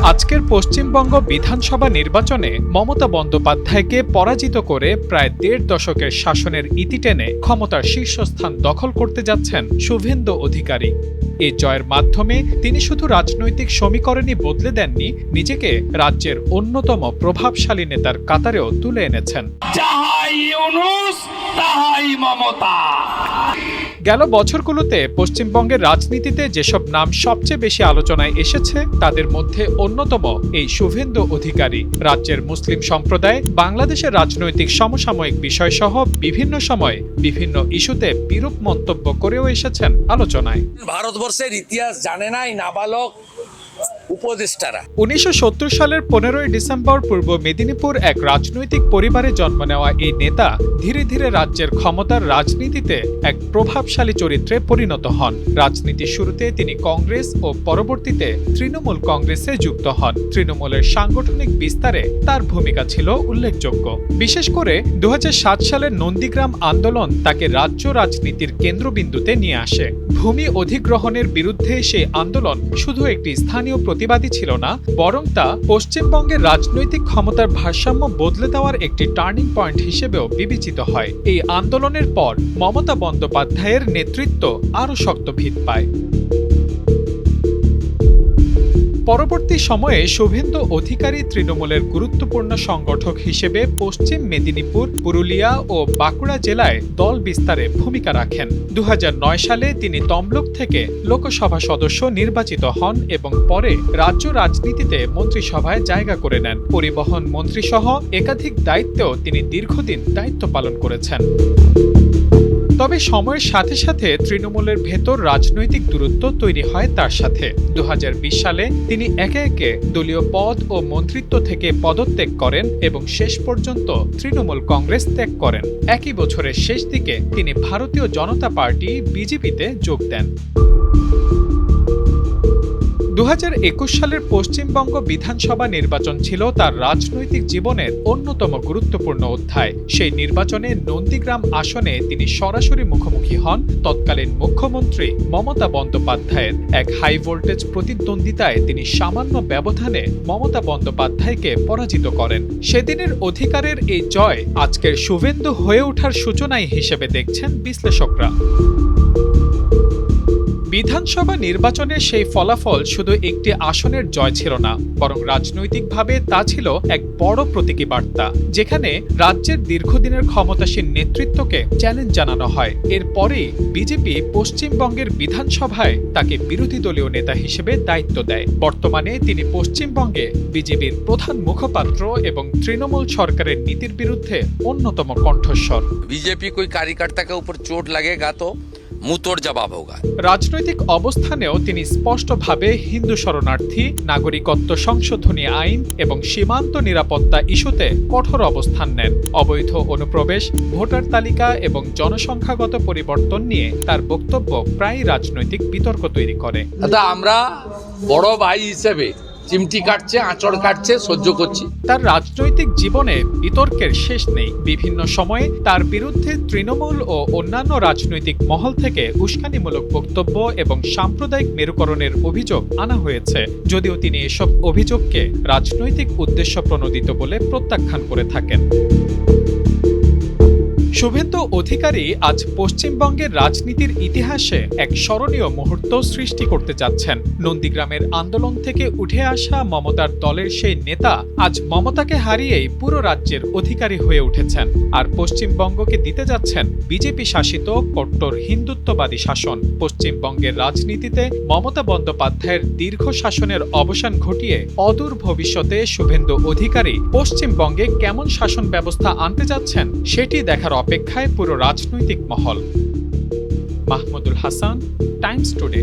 আজকের পশ্চিমবঙ্গ বিধানসভা নির্বাচনে মমতা বন্দ্যোপাধ্যায়কে পরাজিত করে প্রায় ১.৫ দশকের শাসনের ইতি টেনে ক্ষমতার শীর্ষস্থান দখল করতে যাচ্ছেন শুভেন্দু অধিকারী। এই জয়ের মাধ্যমে তিনি শুধু রাজনৈতিক সমীকরণই বদলে দেননি, নিজেকে রাজ্যের অন্যতম প্রভাবশালী নেতার কাতারেও তুলে এনেছেন। গেল বছরগুলোতে পশ্চিমবঙ্গের রাজনীতিতে যেসব নাম সবচেয়ে বেশি আলোচনায় এসেছে তাদের মধ্যে অন্যতম এই শুভেন্দু অধিকারী। রাজ্যের মুসলিম সম্প্রদায়, বাংলাদেশের রাজনৈতিক সমসাময়িক বিষয়সহ বিভিন্ন সময়ে বিভিন্ন ইস্যুতে বিরূপ মন্তব্য করেও এসেছেন আলোচনায়। ভারতবর্ষের ইতিহাস জানে না এই নাবালক উপদেষ্টারা। ১৯৭০ সালের ১৫ই ডিসেম্বর পূর্ব মেদিনীপুর এক রাজনৈতিক পরিবারে জন্ম নেওয়া এই নেতা ধীরে ধীরে রাজ্যের ক্ষমতার রাজনীতিতে এক প্রভাবশালী চরিত্রে পরিণত হন। রাজনীতির শুরুতে তিনি কংগ্রেস ও পরবর্তীতে তৃণমূল কংগ্রেসে যুক্ত হন। তৃণমূলের সাংগঠনিক বিস্তারে তার ভূমিকা ছিল উল্লেখযোগ্য। বিশেষ করে ২০০৭ সালের নন্দীগ্রাম আন্দোলন তাকে রাজ্য রাজনীতির কেন্দ্রবিন্দুতে নিয়ে আসে। ভূমি অধিগ্রহণের বিরুদ্ধে সেই আন্দোলন শুধু একটি স্থানীয় প্রতিবাদী ছিল না, বরং তা পশ্চিমবঙ্গের রাজনৈতিক ক্ষমতার ভারসাম্য বদলে দেওয়ার একটি টার্নিং পয়েন্ট হিসেবেও বিবেচিত হয়। এই আন্দোলনের পর মমতা বন্দ্যোপাধ্যায়ের নেতৃত্ব আরও শক্ত ভিত পায়। পরবর্তী সময়ে শুভেন্দু অধিকারী তৃণমূলের গুরুত্বপূর্ণ সংগঠক হিসেবে পশ্চিম মেদিনীপুর, পুরুলিয়া ও বাঁকুড়া জেলায় দল বিস্তারে ভূমিকা রাখেন। ২০০৯ সালে তিনি তমলুক থেকে লোকসভা সদস্য নির্বাচিত হন এবং পরে রাজ্য রাজনীতিতে মন্ত্রিসভায় জায়গা করে নেন। পরিবহন মন্ত্রীসহ একাধিক দায়িত্বেও তিনি দীর্ঘদিন দায়িত্ব পালন করেছেন। তবে সময়ের সাথে সাথে তৃণমূলের ভেতর রাজনৈতিক দূরত্ব তৈরি হয় তার সাথে। ২০২০ সালে তিনি একে একে দলীয় পদ ও মন্ত্রিত্ব থেকে পদত্যাগ করেন এবং শেষ পর্যন্ত তৃণমূল কংগ্রেস ত্যাগ করেন। একই বছরের শেষ দিকে তিনি ভারতীয় জনতা পার্টি বিজেপিতে যোগ দেন। ২০২১ সালের পশ্চিমবঙ্গ বিধানসভা নির্বাচন ছিল তার রাজনৈতিক জীবনের অন্যতম গুরুত্বপূর্ণ অধ্যায়। সেই নির্বাচনে নন্দীগ্রাম আসনে তিনি সরাসরি মুখোমুখি হন তৎকালীন মুখ্যমন্ত্রী মমতা বন্দ্যোপাধ্যায়ের। এক হাই ভোল্টেজ প্রতিদ্বন্দ্বিতায় তিনি সামান্য ব্যবধানে মমতা বন্দ্যোপাধ্যায়কে পরাজিত করেন। সেদিনের অধিকারের এই জয় আজকের শুভেন্দু হয়ে ওঠার সূচনাই হিসেবে দেখছেন বিশ্লেষকরা। বিধানসভা নির্বাচনের সেই ফলাফল শুধু একটি আসনের জয় ছিল না, বরং রাজনৈতিকভাবে তা ছিল এক বড় প্রতীকী বার্তা, যেখানে রাজ্যের দীর্ঘদিনের ক্ষমতাসীন নেতৃত্বকে চ্যালেঞ্জ জানানো হয়। এরপরেই বিজেপি পশ্চিমবঙ্গের বিধানসভায় তাকে বিরোধী দলীয় নেতা হিসেবে দায়িত্ব দেয়। বর্তমানে তিনি পশ্চিমবঙ্গে বিজেপির প্রধান মুখপাত্র এবং তৃণমূল সরকারের নীতির বিরুদ্ধে অন্যতম কণ্ঠস্বর। বিজেপি कोई कार्यकर्ता के ऊपर चोट लगेगा तो মুতোর জবাব হোগা। রাজনৈতিক অবস্থানেও তিনি স্পষ্টভাবে হিন্দু শরণার্থী, নাগরিকত্ব সংশোধনী আইন এবং সীমান্ত নিরাপত্তা ইস্যুতে কঠোর অবস্থান নেন। অবৈধ অনুপ্রবেশ, ভোটার তালিকা এবং জনসংখ্যাগত পরিবর্তন নিয়ে তার বক্তব্য প্রায় রাজনৈতিক বিতর্ক তৈরি করে। আমরা বড় ভাই হিসেবে চিমটি কাটছে, আঁচড় কাটছে, সহ্য করছি। তার রাজনৈতিক জীবনে বিতর্কের শেষ নেই। বিভিন্ন সময়ে তার বিরুদ্ধে তৃণমূল ও অন্যান্য রাজনৈতিক মহল থেকে উস্কানিমূলক বক্তব্য এবং সাম্প্রদায়িক মেরুকরণের অভিযোগ আনা হয়েছে, যদিও তিনি এসব অভিযোগকে রাজনৈতিক উদ্দেশ্য প্রণোদিত বলে প্রত্যাখ্যান করে থাকেন। শুভেন্দু অধিকারী আজ পশ্চিমবঙ্গের রাজনীতির ইতিহাসে এক স্মরণীয় মুহূর্ত সৃষ্টি করতে যাচ্ছেন। নন্দীগ্রামের আন্দোলন থেকে উঠে আসা মমতার দলের সেই নেতা আজ মমতাকে হারিয়েই পুরো রাজ্যের অধিকারী হয়ে উঠেছেন, আর পশ্চিমবঙ্গকে দিতে যাচ্ছেন বিজেপি শাসিত কট্টর হিন্দুত্ববাদী শাসন। পশ্চিমবঙ্গের রাজনীতিতে মমতা বন্দ্যোপাধ্যায়ের দীর্ঘ শাসনের অবসান ঘটিয়ে অদূর ভবিষ্যতে শুভেন্দু অধিকারী পশ্চিমবঙ্গে কেমন শাসন ব্যবস্থা আনতে যাচ্ছেন সেটি দেখার অপেক্ষায় পুরো রাজনৈতিক মহল। Mahmudul Hasan, Times today.